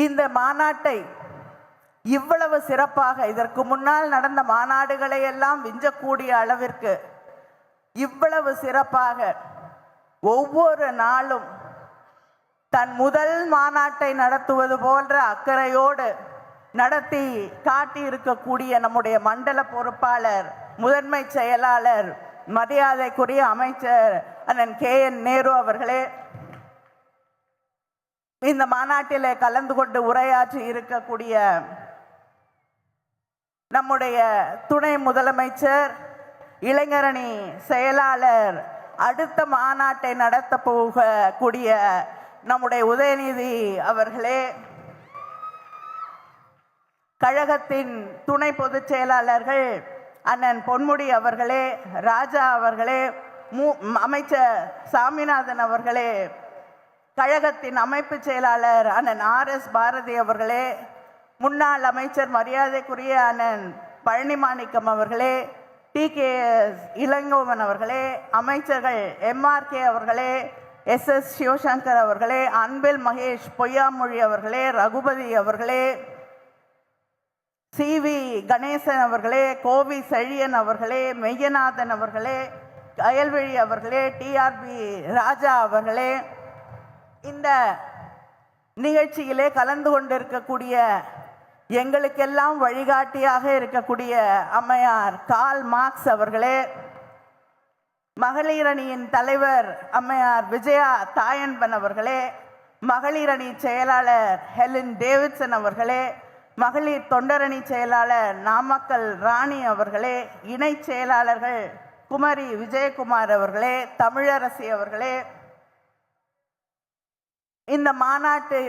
இந்த மாநாட்டை இவ்வளவு சிறப்பாக, இதற்கு முன்னால் நடந்த மாநாடுகளை எல்லாம் விஞ்சக்கூடிய அளவிற்கு இவ்வளவு சிறப்பாக ஒவ்வொரு நாளும் தன் முதல் மாநாட்டை நடத்துவது போன்ற அக்கறையோடு நடத்தி காட்டியிருக்கக்கூடிய நம்முடைய மண்டல பொறுப்பாளர், முதன்மை செயலாளர், மரியாதைக்குரிய அமைச்சர் அண்ணன் KN நேரு அவர்களே, இந்த மாநாட்டில் கலந்து கொண்டு உரையாற்றி இருக்கக்கூடிய நம்முடைய துணை முதலமைச்சர், இளைஞரணி செயலாளர், அடுத்த மாநாட்டை நடத்த போகக்கூடிய நம்முடைய உதயநிதி அவர்களே, கழகத்தின் துணை பொதுச் செயலாளர்கள் அண்ணன் பொன்முடி அவர்களே, ராஜா அவர்களே, அமைச்சர் சாமிநாதன் அவர்களே, கழகத்தின் அமைப்பு செயலாளர் அண்ணன் RS பாரதி அவர்களே, முன்னாள் அமைச்சர் மரியாதைக்குரிய அண்ணன் பழனிமாணிக்கம் அவர்களே, TKS இளங்கோவன் அவர்களே, அமைச்சர்கள் MRK அவர்களே, SS சிவசங்கர் அவர்களே, அன்பில் மகேஷ் பொய்யாமொழி அவர்களே, ரகுபதி அவர்களே, CV கணேசன் அவர்களே, கோவி செழியன் அவர்களே, மெய்யநாதன் அவர்களே, கயல்வெளி அவர்களே, TRB ராஜா அவர்களே, இந்த நிகழ்ச்சியிலே கலந்து கொண்டிருக்கக்கூடிய எங்களுக்கெல்லாம் வழிகாட்டியாக இருக்கக்கூடிய அம்மையார் கால் மார்க்ஸ் அவர்களே, மகளிர் அணியின் தலைவர் அம்மையார் விஜயா தாயன்பன் அவர்களே, மகளிர் அணி செயலாளர் ஹெலின் டேவிட்சன் அவர்களே, மகளிர் தொண்டரணி செயலாளர் நாமக்கல் ராணி அவர்களே, இணை செயலாளர்கள் குமரி விஜயகுமார் அவர்களே, தமிழரசி அவர்களே, இந்த மாநாட்டு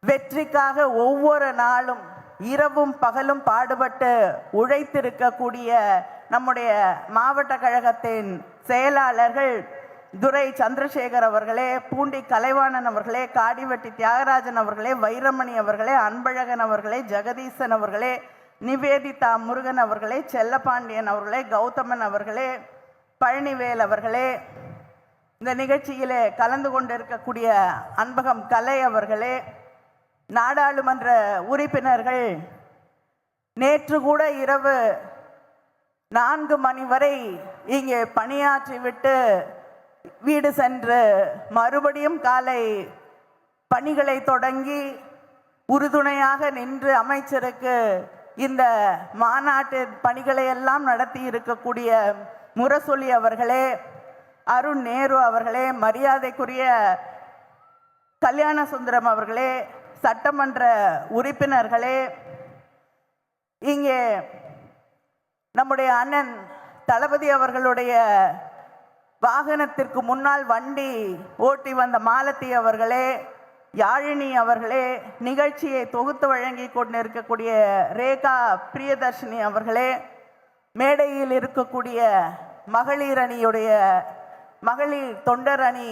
வெற்றிக்காக ஒவ்வொரு நாளும் இரவும் பகலும் பாடுபட்டு உழைத்திருக்கக்கூடிய நம்முடைய மாவட்ட கழகத்தின் செயலாளர்கள் துரை சந்திரசேகர் அவர்களே, பூண்டி கலைவாணன் அவர்களே, காடிவெட்டி தியாகராஜன் அவர்களே, வைரமணி அவர்களே, அன்பழகன் அவர்களே, ஜெகதீசன் அவர்களே, நிவேதிதா முருகன் அவர்களே, செல்லப்பாண்டியன் அவர்களே, கௌதமன் அவர்களே, பழனிவேல் அவர்களே, இந்த நிகழ்ச்சியிலே கலந்து கொண்டிருக்கக்கூடிய அன்பகம் கலை அவர்களே, நாடாளுமன்ற உறுப்பினர்கள், நேற்று கூட இரவு 4 மணி வரை இங்கே பணியாற்றிவிட்டு வீடு சென்று மறுபடியும் காலை பணிகளை தொடங்கி உறுதுணையாக நின்று அமைச்சருக்கு இந்த மாநாட்டு பணிகளை எல்லாம் நடத்தி இருக்கக்கூடிய முரசொலி அவர்களே, அருண் நேரு அவர்களே, மரியாதைக்குரிய கல்யாண சுந்தரம் அவர்களே, சட்டமன்ற உறுப்பினர்களே, இங்கே நம்முடைய அண்ணன் தளபதி அவர்களுடைய வாகனத்திற்கு முன்னால் வண்டி ஓட்டி வந்த மாலத்தி அவர்களே, யாழினி அவர்களே, நிகழ்ச்சியை தொகுத்து வழங்கி கொண்டிருக்கக்கூடிய ரேகா பிரியதர்ஷினி அவர்களே, மேடையில் இருக்கக்கூடிய மகளிர் அணியுடைய மகளிர் தொண்டர் அணி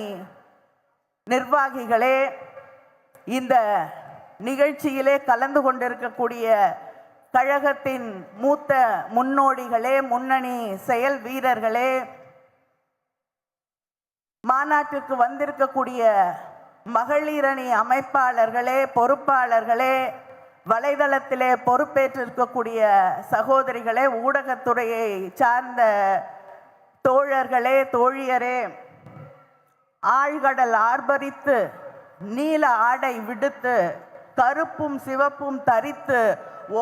நிர்வாகிகளே, இந்த நிகழ்ச்சியிலே கலந்து கொண்டிருக்கக்கூடிய கழகத்தின் மூத்த முன்னோடிகளே, முன்னணி செயல் வீரர்களே, மாநாட்டிற்கு வந்திருக்கக்கூடிய மகளிர் அணி அமைப்பாளர்களே, பொறுப்பாளர்களே, வலைதளத்திலே பொறுப்பேற்றிருக்கக்கூடிய சகோதரிகளே, ஊடகத்துறையை சார்ந்த தோழர்களே, தோழியரே, ஆழ்கடல் ஆர்ப்பரித்து நீல ஆடை விடுத்து கருப்பும் சிவப்பும் தரித்து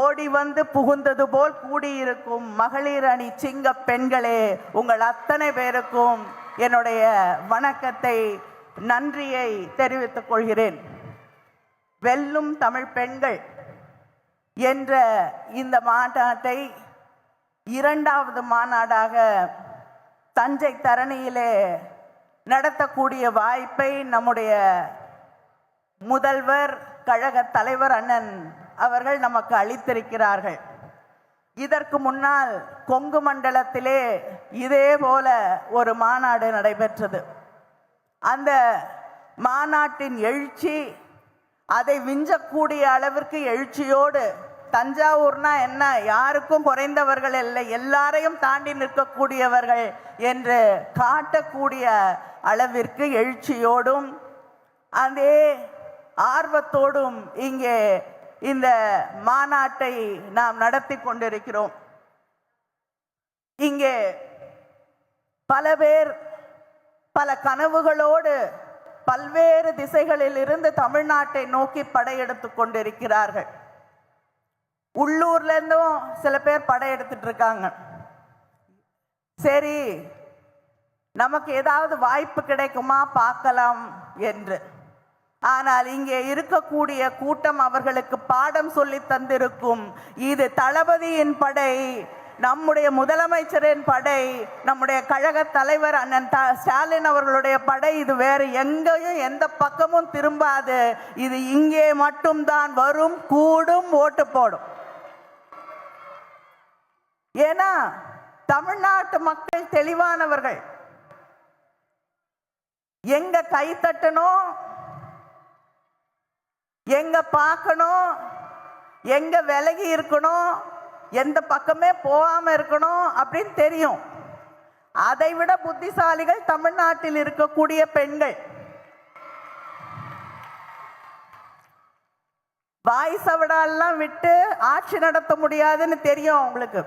ஓடி வந்து புகுந்தது போல் கூடியிருக்கும் மகளிர் அணி சிங்க பெண்களே, உங்கள் அத்தனை பேருக்கும் என்னுடைய வணக்கத்தை, நன்றியை தெரிவித்துக் கொள்கிறேன். வெல்லும் தமிழ் பெண்கள் என்ற இந்த மாநாட்டை 2வது மாநாடாக தஞ்சை தரணியிலே நடத்தக்கூடிய வாய்ப்பை நம்முடைய முதல்வர், கழக தலைவர் அண்ணன் அவர்கள் நமக்கு அளித்திருக்கிறார்கள். இதற்கு முன்னால் கொங்கு மண்டலத்திலே இதே போல ஒரு மாநாடு நடைபெற்றது. அந்த மாநாட்டின் எழுச்சி, அதை விஞ்சக்கூடிய அளவிற்கு எழுச்சியோடு, தஞ்சாவூர்னா என்ன, யாருக்கும் குறைந்தவர்கள் இல்லை, எல்லாரையும் தாண்டி நிற்கக்கூடியவர்கள் என்று காட்டக்கூடிய அளவிற்கு எழுச்சியோடும், அதே ஆர்வத்தோடும் இங்கே இந்த மாநாட்டை நாம் நடத்தி கொண்டிருக்கிறோம். இங்கே பல பேர் பல கனவுகளோடு பல்வேறு திசைகளில் இருந்து தமிழ்நாட்டை நோக்கி படையெடுத்து கொண்டிருக்கிறார்கள். உள்ளூர்ல இருந்தும் சில பேர் படையெடுத்துட்டு இருக்காங்க. சரி, நமக்கு ஏதாவது வாய்ப்பு கிடைக்குமா பார்க்கலாம் என்று. ஆனால் இங்கே இருக்கக்கூடிய கூட்டம் அவர்களுக்கு பாடம் சொல்லி தந்திருக்கும். இது தளபதியின் படை, நம்முடைய முதலமைச்சரின் படை, நம்முடைய கழக தலைவர் அண்ணன் ஸ்டாலின் அவர்களுடைய படை. இது வேறு எங்கேயும் எந்த பக்கமும் திரும்பாது. இது இங்கே மட்டும்தான் வரும், கூடும், ஓட்டு போடும். ஏன்னா தமிழ்நாட்டு மக்கள் தெளிவானவர்கள். எங்க கை தட்டணும், எங்க பார்க்கணும், எங்க விலகி இருக்கணும், எந்த பக்கமே போகாம இருக்கணும் அப்படின்னு தெரியும். அதை விட புத்திசாலிகள் தமிழ்நாட்டில் இருக்கக்கூடிய பெண்கள். வாய் சவடாலாம் விட்டு ஆட்சி நடத்த முடியாதுன்னு தெரியும் உங்களுக்கு.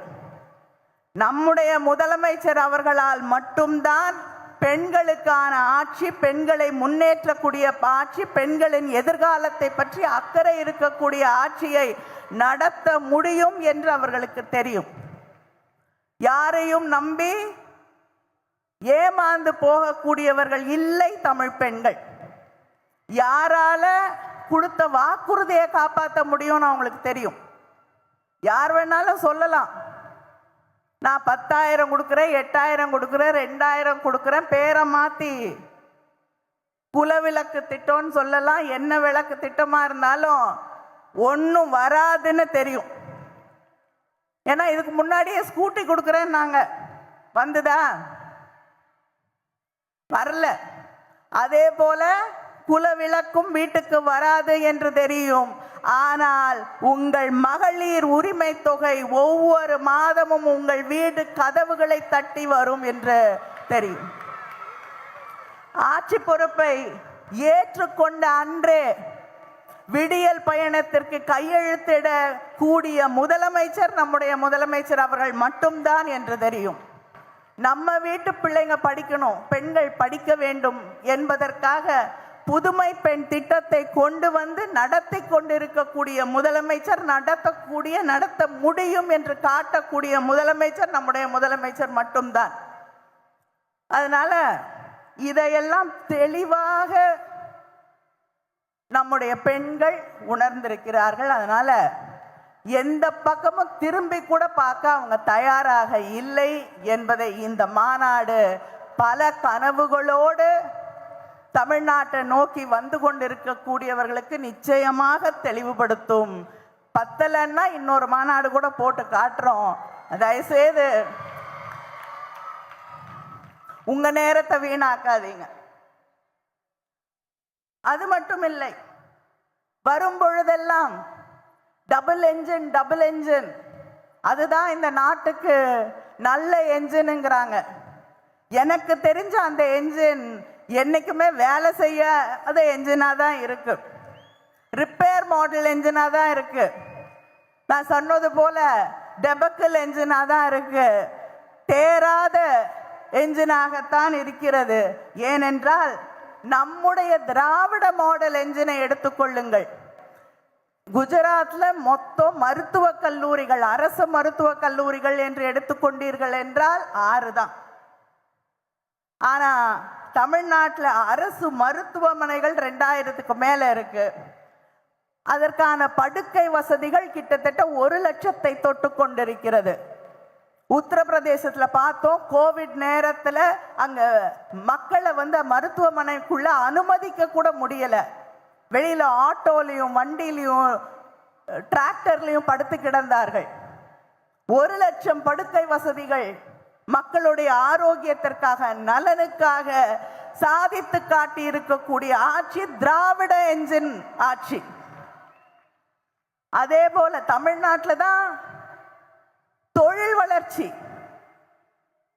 நம்முடைய முதலமைச்சர் அவர்களால் மட்டும்தான் பெண்களுக்கான ஆட்சி, பெண்களை முன்னேற்றக்கூடிய ஆட்சி, பெண்களின் எதிர்காலத்தை பற்றி அக்கறை இருக்கக்கூடிய ஆட்சியை நடத்த முடியும் என்று அவர்களுக்கு தெரியும். யாரையும் நம்பி ஏமாந்து போகக்கூடியவர்கள் இல்லை தமிழ் பெண்கள். யாரால கொடுத்த வாக்குறுதியை காப்பாற்ற முடியும்னு அவங்களுக்கு தெரியும். யார் வேணாலும் சொல்லலாம், நான் 10,000 கொடுக்குறேன், 8,000 கொடுக்குறேன், 2,000 கொடுக்குறேன், பேரை மாற்றி குலவிளக்கு திட்டம்னு சொல்லலாம். என்ன விளக்கு திட்டமாக இருந்தாலும் ஒன்றும் வராதுன்னு தெரியும். ஏன்னா இதுக்கு முன்னாடியே ஸ்கூட்டி கொடுக்குறேன்னு நாங்கள் வந்துதா? வரல. அதே போல குலவிளக்கும் வீட்டுக்கு வராது என்று தெரியும். ஆனால் உங்கள் மகளிர் உரிமை தொகை ஒவ்வொரு மாதமும் உங்கள் வீடு கதவுகளை தட்டி வரும் என்று தெரியும். ஆட்சி பொறுப்பை ஏற்றுக்கொண்ட அன்றே விடியல் பயணத்திற்கு கையெழுத்திட கூடிய முதலமைச்சர் நம்முடைய முதலமைச்சர் அவர்கள் மட்டும்தான் என்று தெரியும். நம்ம வீட்டு பிள்ளைங்க படிக்கணும், பெண்கள் படிக்க வேண்டும் என்பதற்காக புதுமை பெண் திட்டத்தை கொண்டு வந்து நடத்தி கொண்டிருக்கக்கூடிய முதலமைச்சர், நடத்த முடியும் என்று காட்டக்கூடிய முதலமைச்சர் நம்முடைய முதலமைச்சர் மட்டும்தான். அதனால இதையெல்லாம் தெளிவாக நம்முடைய பெண்கள் உணர்ந்திருக்கிறார்கள். அதனால எந்த பக்கமும் திரும்பி கூட பார்க்க அவங்க தயாராக இல்லை என்பதை இந்த மாநாடு பல கனவுகளோடு தமிழ்நாட்டை நோக்கி வந்து கொண்டிருக்கக்கூடியவர்களுக்கு நிச்சயமாக தெளிவுபடுத்தும். பத்தலைன்னா இன்னொரு மாநாடு கூட போட்டு காட்டுறோம். தயவுசெய்து உங்க நேரத்தை வீணாக்காதீங்க. அது மட்டும் இல்லை, வரும் பொழுதெல்லாம் டபுள் என்ஜின் அதுதான் இந்த நாட்டுக்கு நல்ல என்ஜினுங்கிறாங்க. எனக்கு தெரிஞ்ச அந்த என்ஜின் என்னைக்குமே வேலை செய்யாத என்ஜினாக தான் இருக்கு, ரிப்பேர் மாடல் என்ஜினாக தான் இருக்கு. நான் சொன்னது போல டெபக்கிள் என்ஜினாக தான் இருக்கு, தேராத என்ஜினாகத்தான் இருக்கிறது. ஏனென்றால் நம்முடைய திராவிட மாடல் என்ஜினை எடுத்துக்கொள்ளுங்கள். குஜராத்ல மொத்தம் மருத்துவக் கல்லூரிகள், அரசு மருத்துவக் கல்லூரிகள் என்று எடுத்துக்கொண்டீர்கள் என்றால் 6 தான். ஆனா தமிழ்நாட்டில் அரசு மருத்துவமனைகள் 2000க்கு மேல இருக்கு. அதற்கான படுக்கை வசதிகள் கிட்டத்தட்ட 1 லட்சத்தை தொட்டு கொண்டிருக்கிறது. உத்தரப்பிரதேசத்தில் பார்த்தோம், கோவிட் நேரத்தில் அங்க மக்களை மருத்துவமனைக்குள்ள அனுமதிக்க கூட முடியல. வெளியில ஆட்டோலையும் வண்டியிலையும் டிராக்டர்லையும் படுத்து கிடந்தார்கள். 1 லட்சம் படுக்கை வசதிகள் மக்களுடைய ஆரோக்கியத்திற்காக, நலனுக்காக சாதித்து காட்டி இருக்கக்கூடிய ஆட்சி திராவிட என்ஜின் ஆட்சி. அதே போல தமிழ்நாட்டில் தான் தொழில் வளர்ச்சி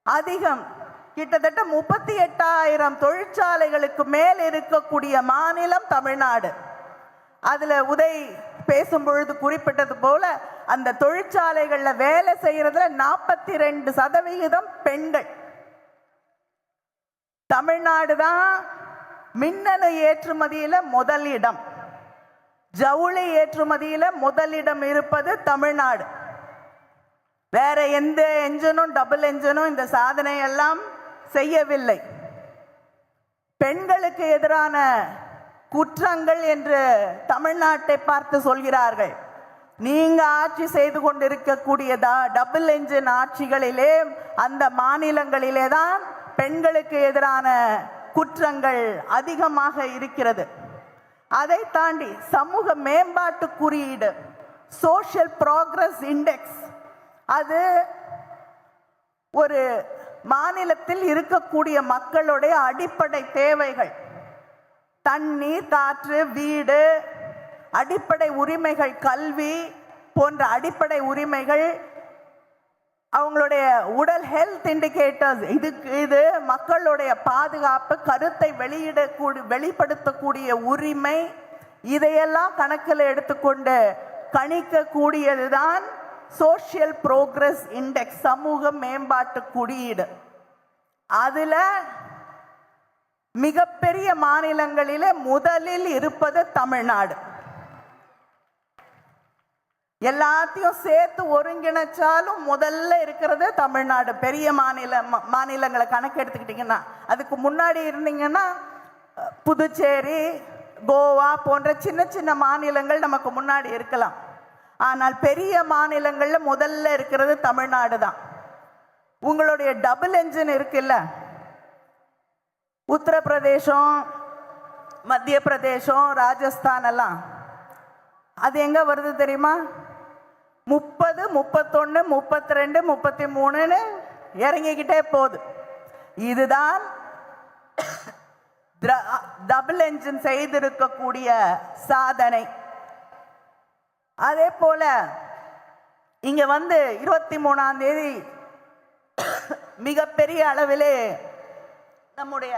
அதிகம். கிட்டத்தட்ட 38,000 தொழிற்சாலைகளுக்கு மேல் இருக்கக்கூடிய மாநிலம் தமிழ்நாடு. அதுல உதய் பேசும் பொழுது குறிப்பிட்டது போல அந்த தொழிற்சாலைகள்ல வேலை செய்யறதுல 42% பெண்கள். தமிழ்நாடு தான் மின்னணு ஏற்றுமதியில முதலிடம், ஜவுளி ஏற்றுமதியில முதலிடம் இருப்பது தமிழ்நாடு. வேற எந்த என்ஜினும் டபுள் என்ஜினும் இந்த சாதனை எல்லாம் செய்யவில்லை. பெண்களுக்கு எதிரான குற்றங்கள் என்று தமிழ்நாட்டை பார்த்து சொல்கிறார்கள். நீங்க ஆட்சி செய்து கொண்டிருக்கக்கூடிய டபுள் என்ஜின் ஆட்சிகளிலே அந்த மாநிலங்களிலே தான் பெண்களுக்கு எதிரான குற்றங்கள் அதிகமாக இருக்கிறது. அதை தாண்டி சமூக மேம்பாட்டு குறியீடு, சோஷியல் ப்ராக்ரஸ் இண்டெக்ஸ், அது ஒரு மாநிலத்தில் இருக்கக்கூடிய மக்களுடைய அடிப்படை தேவைகள், தண்ணீர், காற்று, வீடு, அடிப்படை உரிமைகள், கல்வி போன்ற அடிப்படை உரிமைகள், அவங்களுடைய உடல் ஹெல்த் இண்டிகேட்டர்ஸ், இது மக்களுடைய பாதுகாப்பு, கருத்தை வெளிப்படுத்தக்கூடிய உரிமை, இதையெல்லாம் கணக்கில் எடுத்துக்கொண்டு கணிக்கக்கூடியதுதான் சோஷியல் ப்ரோக்ரஸ் இண்டெக்ஸ், சமூக மேம்பாட்டு குறியீடு. அதுல மிகப்பெரிய மாநிலங்களிலே முதலில் இருப்பது தமிழ்நாடு. எல்லாத்தையும் சேர்த்து ஒருங்கிணைச்சாலும் முதல்ல இருக்கிறது தமிழ்நாடு. பெரிய மாநிலங்களை கணக்கு எடுத்துக்கிட்டீங்கன்னா, அதுக்கு முன்னாடி இருந்தீங்கன்னா புதுச்சேரி, கோவா போன்ற சின்ன சின்ன மாநிலங்கள் நமக்கு முன்னாடி இருக்கலாம். ஆனால் பெரிய மாநிலங்கள்ல முதல்ல இருக்கிறது தமிழ்நாடு தான். உங்களுடைய டபுள் என்ஜின் இருக்குல்ல, உத்தரப்பிரதேசம், மத்திய பிரதேசம், ராஜஸ்தான் எல்லாம், அது எங்க வருது தெரியுமா? 30, 31, 32, 33 இறங்கிக்கிட்டே போகுது. இதுதான் டபுள் என்ஜின் செய்திருக்கக்கூடிய சாதனை. அதே போல இங்க 23ஆம் தேதி மிகப்பெரிய அளவிலே நம்முடைய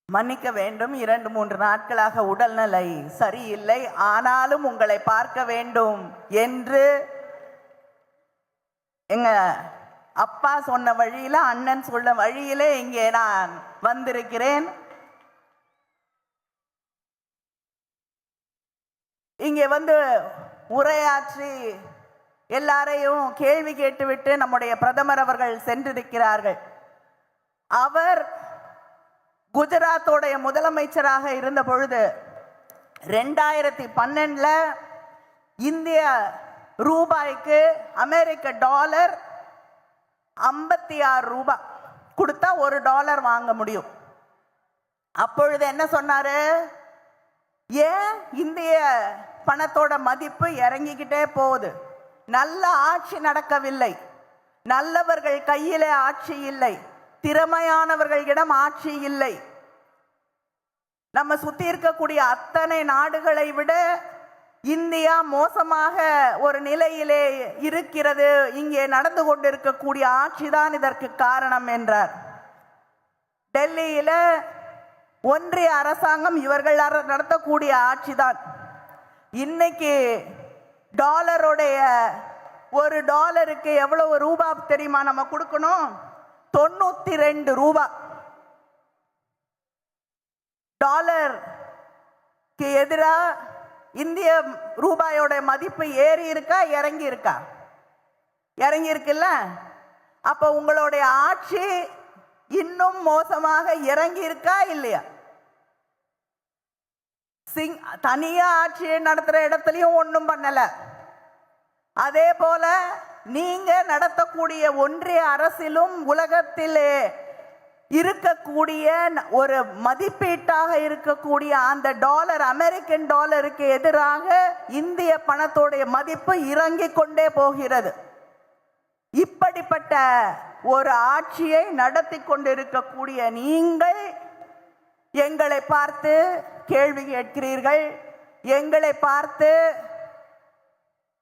மன்னிக்க வேண்டும், 2-3 நாட்களாக உடல்நிலை சரியில்லை, ஆனாலும் உங்களை பார்க்க வேண்டும் என்று எங்க அப்பா சொன்ன வழியில, அண்ணன் சொன்ன வழியிலே இங்கே நான் வந்திருக்கிறேன். இங்கே உரையாற்றி எல்லாரையும் கேள்வி கேட்டுவிட்டு நம்முடைய பிரதமர் அவர்கள் சென்றிருக்கிறார்கள். அவர் குஜராத்தோடைய முதலமைச்சராக இருந்த பொழுது 2012 இந்திய ரூபாய்க்கு அமெரிக்க டாலர் 56 ரூபாய் கொடுத்தா $1 வாங்க முடியும். அப்பொழுது என்ன சொன்னாரு? ஏன் இந்திய பணத்தோட மதிப்பு இறங்கிக்கிட்டே போகுது, நல்ல ஆட்சி நடக்கவில்லை, நல்லவர்கள் கையிலே ஆட்சி இல்லை, திறமையானவர்களிடம் ஆட்சி இல்லை, நம்ம சுத்தி இருக்கக்கூடிய அத்தனை நாடுகளை விட இந்தியா மோசமாக ஒரு நிலையிலே இருக்கிறது, இங்கே நடந்து கொண்டிருக்கக்கூடிய ஆட்சி தான் இதற்கு காரணம் என்றார். டெல்லியில ஒன்றிய அரசாங்கம் இவர்கள் நடத்தக்கூடிய ஆட்சி தான். இன்னைக்கு டாலருடைய $1 எவ்வளவு ரூபாய் தெரியுமா நம்ம கொடுக்கணும்? 92 ரூபாய். டாலருக்கு எதிராக இந்திய ரூபாயோட மதிப்பு ஏறி இருக்கா, இறங்கி இருக்கா? இறங்கி இருக்குல்ல. அப்ப உங்களுடைய ஆட்சி இன்னும் மோசமாக இறங்கி இருக்கா இல்லையா? தனியா ஆட்சி நடத்துற இடத்துலயும் ஒன்றும் பண்ணல. அதே போல நீங்க நடத்தக்கூடிய ஒன்றிய அரசிலும் உலகத்திலே இருக்கக்கூடிய ஒரு மதிப்பீட்டாக இருக்கக்கூடிய அந்த டாலர், அமெரிக்கன் டாலருக்கு எதிராக இந்திய பணத்தோடைய மதிப்பு இறங்கிக் கொண்டே போகிறது. இப்படிப்பட்ட ஒரு ஆட்சியை நடத்தி கொண்டிருக்கக்கூடிய நீங்கள் எங்களை பார்த்து கேள்வி கேட்கிறீர்கள், எங்களை பார்த்து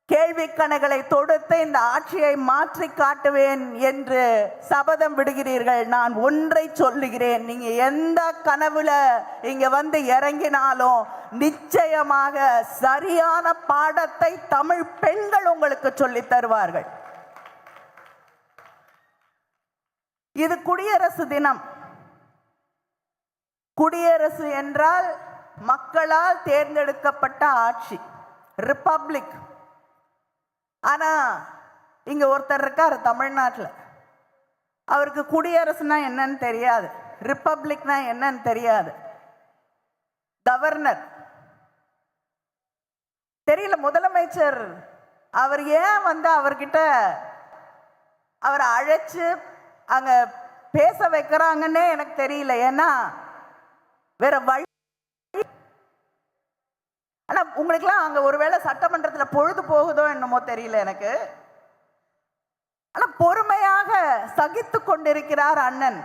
கேள்வி கணைகளை தொடுத்து இந்த ஆட்சியை மாற்றி காட்டுவேன் என்று சபதம் விடுகிறீர்கள். நான் ஒன்றை சொல்லுகிறேன், நீங்க எந்த கனவுல இங்க வந்து இறங்கினாலும் நிச்சயமாக சரியான பாடத்தை தமிழ் பெண்கள் உங்களுக்கு சொல்லி தருவார்கள். இது குடியரசு தினம். குடியரசு என்றால் மக்களால் தேர்ந்தெடுக்கப்பட்ட ஆட்சி, ரிப்பப்ளிக். ஆனா இங்க ஒருத்தர் இருக்காரு தமிழ்நாட்டில், அவருக்கு குடியரசுனா என்னன்னு தெரியாது, ரிப்பப்ளிக்னா என்னன்னு தெரியாது. கவர்னர் தெரியல, முதலமைச்சர் அவர் ஏன் வந்து அவர்கிட்ட அவரை அழைச்சு அங்க பேச வைக்கிறாங்கன்னே எனக்கு தெரியல. ஏன்னா வேற வழி. ஆனா உங்களுக்குலாம் அங்க ஒருவேளை சட்டமன்றத்தில் பொழுது போகுதோ என்னமோ தெரியல எனக்கு. ஆனா பொறுமையாக சகித்து கொண்டிருக்கிறார் அண்ணன்.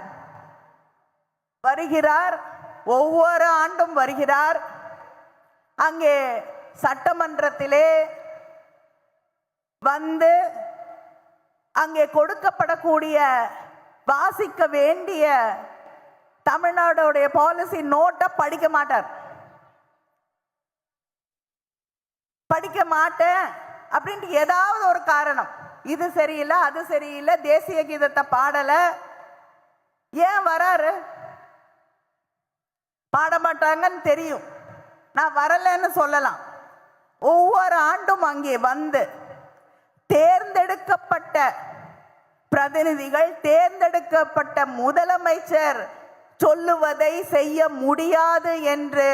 வருகிறார், ஒவ்வொரு ஆண்டும் வருகிறார். அங்கே சட்டமன்றத்திலே வந்து அங்கே கொடுக்கப்படக்கூடிய வாசிக்க வேண்டிய தமிழ்நாடுடைய பாலிசி நோட்டை படிக்க மாட்டார். படிக்க மாட்டேன் அப்படின்ட்டு ஏதாவது ஒரு காரணம், இது சரியில்லை அது சரியில்லை, தேசிய கீதத்தை பாடல. ஏன் வராரு? பாட மாட்டாங்கன்னு தெரியும், நான் வரலன்னு சொல்லலாம். ஒவ்வொரு ஆண்டும் அங்கே வந்து தேர்ந்தெடுக்கப்பட்ட பிரதிநிதிகள், தேர்ந்தெடுக்கப்பட்ட முதலமைச்சர் சொல்லுவதை செய்ய முடியாது என்று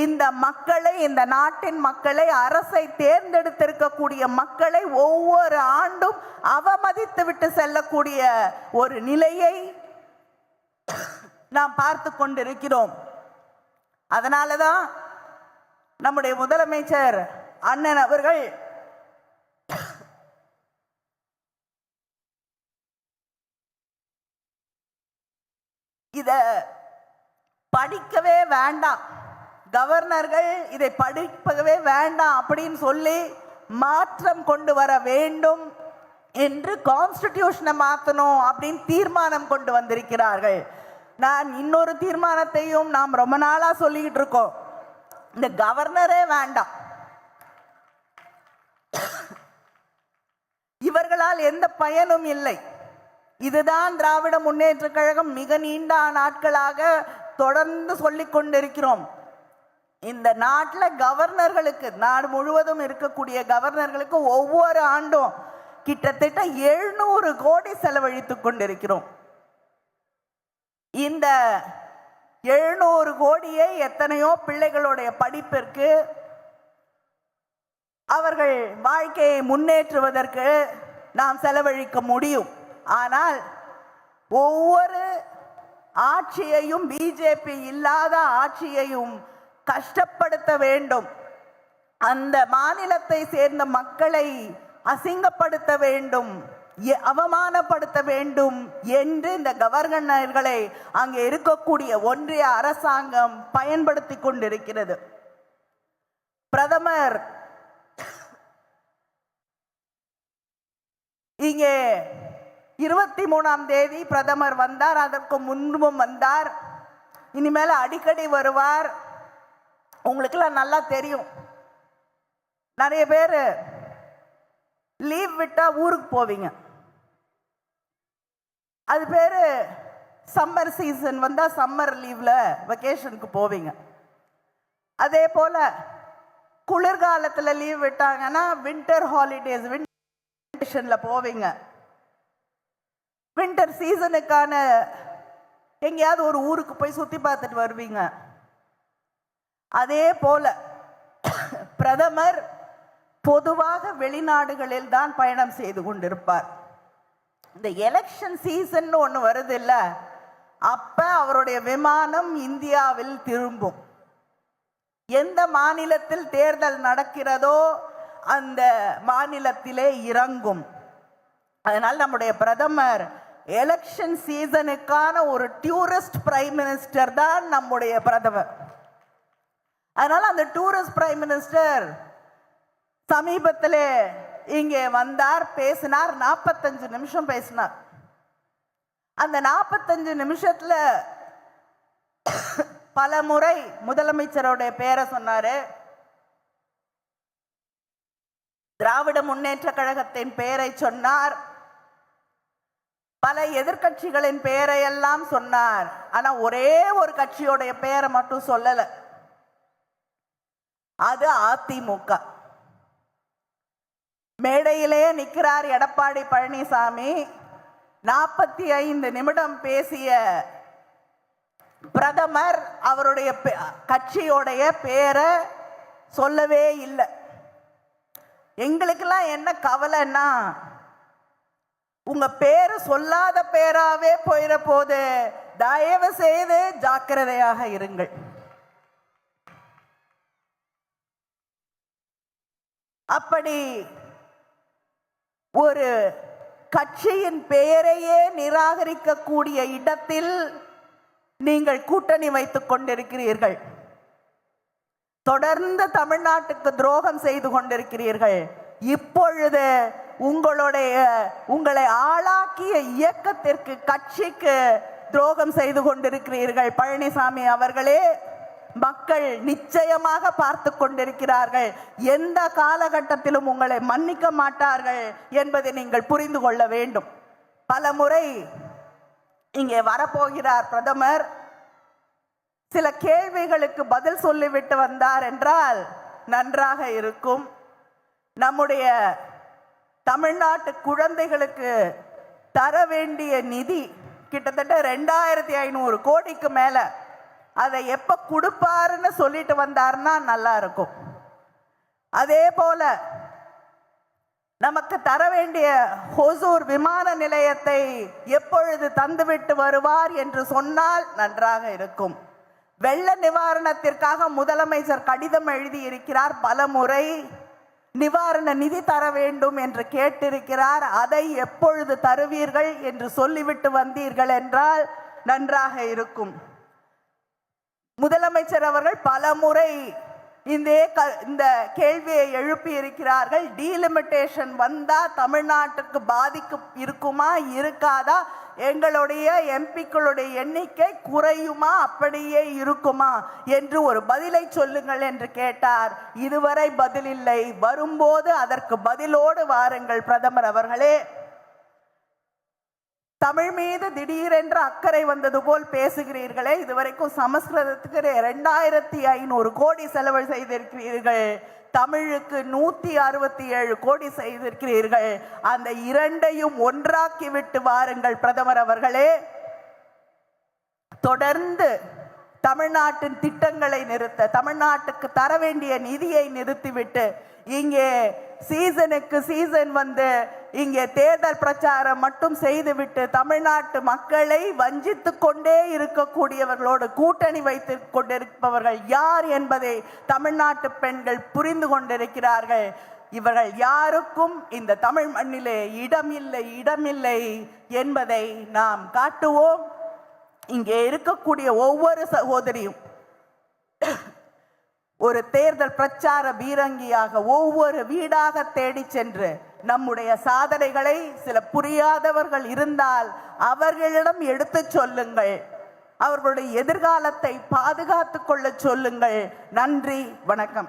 இந்த மக்களை, இந்த நாட்டின் மக்களை, அரசை தேர்ந்தெடுத்திருக்கக்கூடிய மக்களை ஒவ்வொரு ஆண்டும் அவமதித்து விட்டு செல்லக்கூடிய ஒரு நிலையை நாம் பார்த்து கொண்டிருக்கிறோம். அதனாலதான் நம்முடைய முதலமைச்சர் அண்ணன் அவர்கள் இத படிக்கவே வேண்டாம், கவர்னர்கள் இதை படிக்கவே வேண்டாம் அப்படின்னு சொல்லி மாற்றம் கொண்டு வர வேண்டும் என்று கான்ஸ்டிடியூஷனை மாற்றணும் அப்படின்னு தீர்மானம் கொண்டு வந்திருக்கிறார்கள். நான் இன்னொரு தீர்மானத்தையும் நாம் ரொம்ப நாளா சொல்லிக்கிட்டு இருக்கோம், இந்த கவர்னரே வேண்டாம், இவர்களால் எந்த பயனும் இல்லை. இதுதான் திராவிட முன்னேற்ற கழகம் மிக நீண்ட நாட்களாக தொடர்ந்து சொல்லிக் கொண்டிருக்கிறோம். இந்த நாட்டில் கவர்னர்களுக்கு, நாடு முழுவதும் இருக்கக்கூடிய கவர்னர்களுக்கு ஒவ்வொரு ஆண்டும் கிட்டத்தட்ட 700 கோடி செலவழித்துக் கொண்டிருக்கிறோம். இந்த 700 கோடியை எத்தனையோ பிள்ளைகளுடைய படிப்பிற்கு, அவர்கள் வாழ்க்கையை முன்னேற்றுவதற்கு நாம் செலவழிக்க முடியும். ஆனால் ஒவ்வொரு ஆட்சியையும், பிஜேபி இல்லாத ஆட்சியையும் கஷ்டப்படுத்த வேண்டும், அந்த மாநிலத்தை சேர்ந்த மக்களை அசிங்கப்படுத்த வேண்டும், அவமானப்படுத்த வேண்டும் என்று இந்த கவர்னர்களை அங்கே இருக்கக்கூடிய ஒன்றிய அரசாங்கம் பயன்படுத்தி கொண்டிருக்கிறது. பிரதமர் இங்கே 23ஆம் தேதி பிரதமர் வந்தார், அதற்கு முன்பும் வந்தார், இனிமேல் அடிக்கடி வருவார். உங்களுக்கெல்லாம் நல்லா தெரியும், நிறைய பேர் லீவ் விட்டா ஊருக்கு போவீங்க, அது பேரு சம்மர் சீசன் வந்தா சம்மர் லீவ்ல வெக்கேஷனுக்கு போவீங்க. அதே போல குளிர்காலத்துல லீவ் விட்டாங்கன்னா வின்டர் ஹாலிடேஸ், வெக்கேஷன்ல போவீங்க. வின்டர் சீசனுக்கான எங்கேயாவது ஒரு ஊருக்கு போய் சுத்தி பார்த்துட்டு வருவீங்க. அதே போல பிரதமர் பொதுவாக வெளிநாடுகளில் தான் பயணம் செய்து கொண்டிருப்பார். இந்த எலெக்ஷன் சீசன் ஒன்று வருது இல்ல, அப்ப அவருடைய விமானம் இந்தியாவில் திரும்பும். எந்த மாநிலத்தில் தேர்தல் நடக்கிறதோ அந்த மாநிலத்திலே இறங்கும். அதனால் நம்முடைய பிரதமர் எலெக்ஷன் சீசனுக்கான ஒரு டூரிஸ்ட் பிரைம் மினிஸ்டர் தான் நம்முடைய பிரதமர். அதனால அந்த டூரிஸ்ட் பிரைம் மினிஸ்டர் சமீபத்தில் இங்கே வந்தார், பேசினார். 45 நிமிஷம் பேசினார். அந்த 45 நிமிஷத்துல பல முறை முதலமைச்சருடைய பேரை சொன்னாரு, திராவிட முன்னேற்ற கழகத்தின் பெயரை சொன்னார், பல எதிர்கட்சிகளின் பெயரை எல்லாம் சொன்னார். ஆனா ஒரே ஒரு கட்சியோடைய பெயரை மட்டும் சொல்லல, அது அதிமுக. மேடையிலே நிற்கிறார் எடப்பாடி பழனிசாமி. 45 நிமிடம் பேசிய பிரதமர் அவருடைய கட்சியோடைய பேரை சொல்லவே இல்லை. எங்களுக்கெல்லாம் என்ன கவலைன்னா, உங்க பேரு சொல்லாத பேராவே போயிட போது, தயவு செய்து ஜாக்கிரதையாக இருங்கள். அப்படி ஒரு கட்சியின் பெயரையே நிராகரிக்கக்கூடிய இடத்தில் நீங்கள் கூட்டணி வைத்துக் கொண்டிருக்கிறீர்கள். தொடர்ந்து தமிழ்நாட்டுக்கு துரோகம் செய்து கொண்டிருக்கிறீர்கள். இப்பொழுது உங்களை ஆளாக்கிய இயக்கத்திற்கு, கட்சிக்கு துரோகம் செய்து கொண்டிருக்கிறீர்கள். பழனிசாமி அவர்களே, மக்கள் நிச்சயமாக பார்த்து கொண்டிருக்கிறார்கள். எந்த காலகட்டத்திலும் உங்களை மன்னிக்க மாட்டார்கள் என்பதை நீங்கள் புரிந்து கொள்ள வேண்டும். பல முறை இங்கே வரப்போகிறார் பிரதமர், சில கேள்விகளுக்கு பதில் சொல்லிவிட்டு வந்தார் என்றால் நன்றாக இருக்கும். நம்முடைய தமிழ்நாட்டு குழந்தைகளுக்கு தர வேண்டிய நிதி கிட்டத்தட்ட 2500 கோடிக்கு மேல, அதை எப்ப கொடுப்பாருன்னு சொல்லிட்டு வந்தார்னா நல்லா இருக்கும். அதே போல நமக்கு தர வேண்டிய ஹொசூர் விமான நிலையத்தை எப்பொழுது தந்துவிட்டு வருவார் என்று சொன்னால் நன்றாக இருக்கும். வெள்ள நிவாரணத்திற்காக முதலமைச்சர் கடிதம் எழுதியிருக்கிறார். பல முறை நிவாரண நிதி தர வேண்டும் என்று கேட்டிருக்கிறார். அதை எப்பொழுது தருவீர்கள் என்று சொல்லிவிட்டு வந்தீர்கள் என்றால் நன்றாக இருக்கும். முதலமைச்சர் அவர்கள் பல முறை இந்த கேள்வியை எழுப்பி இருக்கிறார்கள். டீலிமிட்டேஷன் வந்தா தமிழ்நாட்டுக்கு பாதிக்கு இருக்குமா இருக்காதா, எங்களுடைய எம்பிக்களுடைய எண்ணிக்கை குறையுமா அப்படியே இருக்குமா என்று ஒரு பதிலை சொல்லுங்கள் என்று கேட்டார். இதுவரை பதில் இல்லை. வரும்போது அதற்கு பதிலோடு வாருங்கள் பிரதமர் அவர்களே. தமிழ் மீது திடீரென்று அக்கறை வந்தது போல் பேசுகிறீர்களே, இதுவரைக்கும் சமஸ்கிருதத்துக்கு 2500 கோடி செலவு செய்திருக்கிறீர்கள். தமிழுக்கு 167 கோடி செய்திருக்கிறீர்கள். அந்த இரண்டையும் ஒன்றாக்கி விட்டு வாருங்கள் பிரதமர் அவர்களே. தொடர்ந்து தமிழ்நாட்டின் திட்டங்களை நிறுத்த, தமிழ்நாட்டுக்கு தர வேண்டிய நிதியை நிறுத்திவிட்டு, இங்கே சீசனுக்கு சீசன் வந்து இங்கே தேர்தல் பிரச்சாரம் மட்டும் செய்துவிட்டு தமிழ்நாட்டு மக்களை வஞ்சித்து கொண்டே இருக்கக்கூடியவர்களோடு கூட்டணி வைத்து கொண்டிருப்பவர்கள் யார் என்பதை தமிழ்நாட்டு பெண்கள் புரிந்து கொண்டிருக்கிறார்கள். இவர்கள் யாருக்கும் இந்த தமிழ் மண்ணிலே இடமில்லை என்பதை நாம் காட்டுவோம். இங்கே இருக்கக்கூடிய ஒவ்வொரு சகோதரியும் ஒரு தேர்தல் பிரச்சார பீரங்கியாக ஒவ்வொரு வீடாக தேடி சென்று நம்முடைய சாதனைகளை சில புரியாதவர்கள் இருந்தால் அவர்களிடம் எடுத்து சொல்லுங்கள். அவர்களுடைய எதிர்காலத்தை பாதுகாத்துக் கொள்ள சொல்லுங்கள். நன்றி, வணக்கம்.